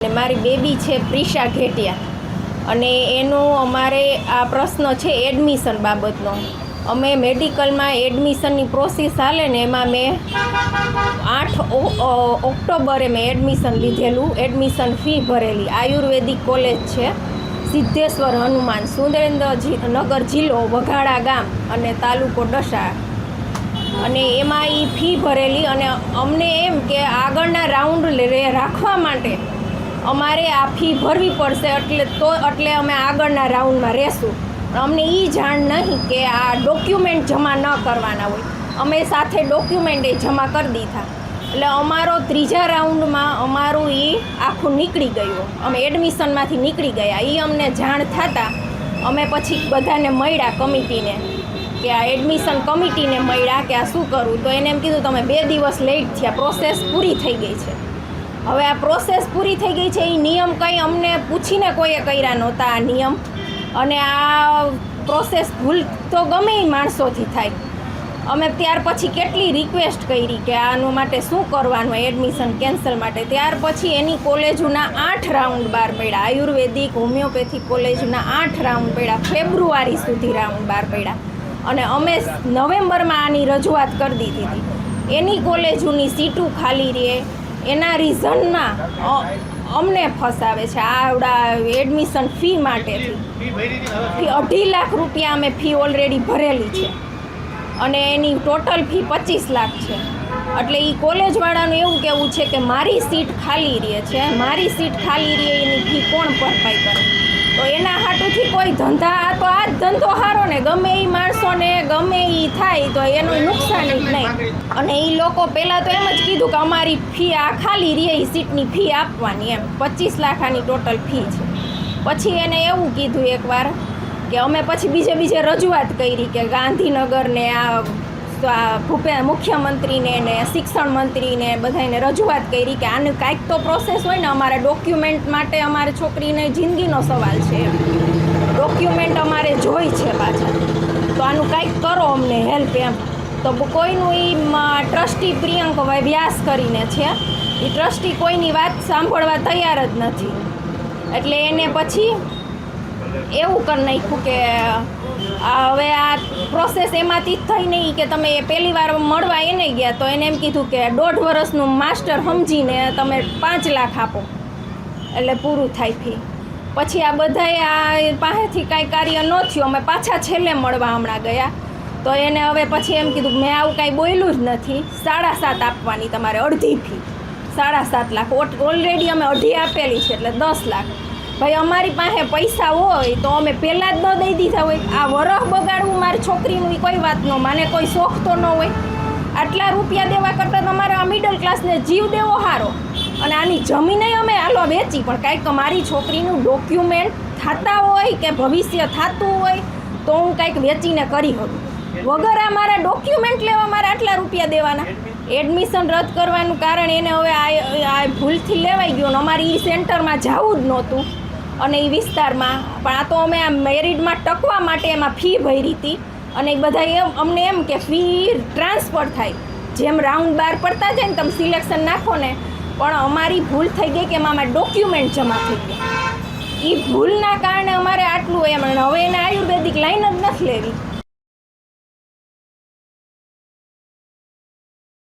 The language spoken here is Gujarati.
મારી બેબી છે પ્રિશા ઘેટિયા અને એનો અમારે આ પ્રશ્ન છે એડમિશન બાબતનો. અમે મેડિકલમાં એડમિશનની પ્રોસેસ હાલે ને એમાં મેં 8 ઓક્ટોબરે મેં એડમિશન લીધેલું. એડમિશન ફી ભરેલી. આયુર્વેદિક કોલેજ છે સિદ્ધેશ્વર હનુમાન, સુરેન્દ્રનગર જિલ્લો વઘાડા ગામ અને તાલુકો ડસા. અને એમાં એ ફી ભરેલી અને અમને એમ કે આગળના રાઉન્ડ રાખવા માટે અમારે આ ફી ભરવી પડશે એટલે અમે આગળના રાઉન્ડમાં રહેશું. અમને એ જાણ નહીં કે આ ડોક્યુમેન્ટ જમા ન કરવાના હોય. અમે સાથે ડોક્યુમેન્ટ એ જમા કરી દીધા એટલે અમારો ત્રીજા રાઉન્ડમાં અમારું એ આખું નીકળી ગયું. અમે એડમિશનમાંથી નીકળી ગયા. એ અમને જાણ થતાં અમે પછી બધાને મળ્યા કમિટીને કે આ એડમિશન કમિટીને મળ્યા કે આ શું કરવું. તો એને એમ કીધું તમે 2 દિવસ લેટ થયા, પ્રોસેસ પૂરી થઈ ગઈ છે. હવે આ પ્રોસેસ પૂરી થઈ ગઈ છે. એ નિયમ કંઈ અમને પૂછીને કોઈએ કર્યા નહોતા આ નિયમ. અને આ પ્રોસેસ ભૂલ તો ગમે એ માણસોથી થાય. અમે ત્યાર પછી કેટલી રિક્વેસ્ટ કરી કે આનું માટે શું કરવાનું એડમિશન કેન્સલ માટે. ત્યાર પછી એની કોલેજોના 8 રાઉન્ડ બહાર પડ્યા. આયુર્વેદિક હોમિયોપેથિક કોલેજના 8 રાઉન્ડ પડ્યા. ફેબ્રુઆરી સુધી રાઉન્ડ બહાર પડ્યા અને અમે નવેમ્બરમાં આની રજૂઆત કરી દીધી હતી. એની કોલેજોની સીટું ખાલી રહે એના રીઝનમાં અમને ફસાવે છે. આવડા એડમિશન ફી માટેથી ફી 2.5 લાખ રૂપિયા અમે ફી ઓલરેડી ભરેલી છે અને એની ટોટલ ફી 25 લાખ છે. એટલે એ કોલેજવાળાનું એવું કહેવું છે કે મારી સીટ ખાલી રહે છે, મારી સીટ ખાલી રહે એની ફી કોણ ભરપાઈ કરે. તો એના હાટુથી કોઈ ધંધા તો આ જ ધંધો સારો ને, ગમે એ માણસોને ગમે એ થાય તો એનું નુકસાન જ નહીં. અને એ લોકો પહેલાં તો એમ જ કીધું કે અમારી ફી આ ખાલી રહે એ સીટની ફી આપવાની એમ 25 લાખ આની ટોટલ ફી છે. પછી એને એવું કીધું એકવાર કે અમે પછી બીજે રજૂઆત કરી કે ગાંધીનગરને આ મુખ્યમંત્રીને ને શિક્ષણ મંત્રીને બધાને રજૂઆત કરી કે આનું કાંઈક તો પ્રોસેસ હોય ને. અમારા ડોક્યુમેન્ટ માટે અમારી છોકરીને જિંદગીનો સવાલ છે. ડોક્યુમેન્ટ અમારે જોઈ છે પાછા. તો આનું કાંઈક કરો અમને હેલ્પ એમ. તો કોઈનું એ ટ્રસ્ટી પ્રિયંક વ્યાસ કરીને છે, એ ટ્રસ્ટી કોઈની વાત સાંભળવા તૈયાર જ નથી. એટલે એને પછી એવું કરી નાખ્યું કે હવે આ પ્રોસેસ એમાંથી જ થઈ નહીં કે તમે પહેલી વાર મળવા એને ગયા તો એને એમ કીધું કે 1.5 વર્ષનું માસ્ટર સમજીને તમે 5 લાખ આપો એટલે પૂરું થાય ફી. પછી આ બધાએ આ પાસેથી કાંઈ કાર્ય ન થયું. અમે પાછા છેલ્લે મળવા હમણાં ગયા તો એને હવે પછી એમ કીધું મેં આવું કાંઈ બોલ્યું જ નથી, 7.5 આપવાની તમારે અડધી ફી. 7.5 લાખ ઓલરેડી અમે અઢી આપેલી છે એટલે 10 લાખ. ભાઈ અમારી પાસે પૈસા હોય તો અમે પહેલાં જ ન દઈ દીધા હોય. આ વરહ બગાડવું મારી છોકરીનું કોઈ વાત ન માને, કોઈ શોખ તો ન હોય. આટલા રૂપિયા દેવા કરતાં તમારે આ મિડલ ક્લાસને જીવ દેવો સારો. અને આની જમીને અમે હાલો વેચી પણ કાંઈક મારી છોકરીનું ડોક્યુમેન્ટ થતા હોય કે ભવિષ્ય થતું હોય તો હું કાંઈક વેચીને કરી શકું. વગર આ મારા ડોક્યુમેન્ટ લેવા મારે આટલા રૂપિયા દેવાના. એડમિશન રદ કરવાનું કારણ એને હવે આ ભૂલથી લેવાઈ ગયું ને અમારી એ સેન્ટરમાં જવું જ નહોતું અને એ વિસ્તારમાં. પણ આ તો અમે આ મેરિટમાં ટકવા માટે એમાં ફી ભરી હતી અને એ બધા અમને એમ કે ફી ટ્રાન્સફર થાય જેમ રાઉન્ડ બહાર પડતા જાય ને તમે સિલેક્શન નાખો ને. પણ અમારી ભૂલ થઈ ગઈ કે એમાં ડોક્યુમેન્ટ જમા થઈ ગયા. એ ભૂલના કારણે અમારે આટલું એમ. હવે એને આયુર્વેદિક લાઈન જ નથી લેવી.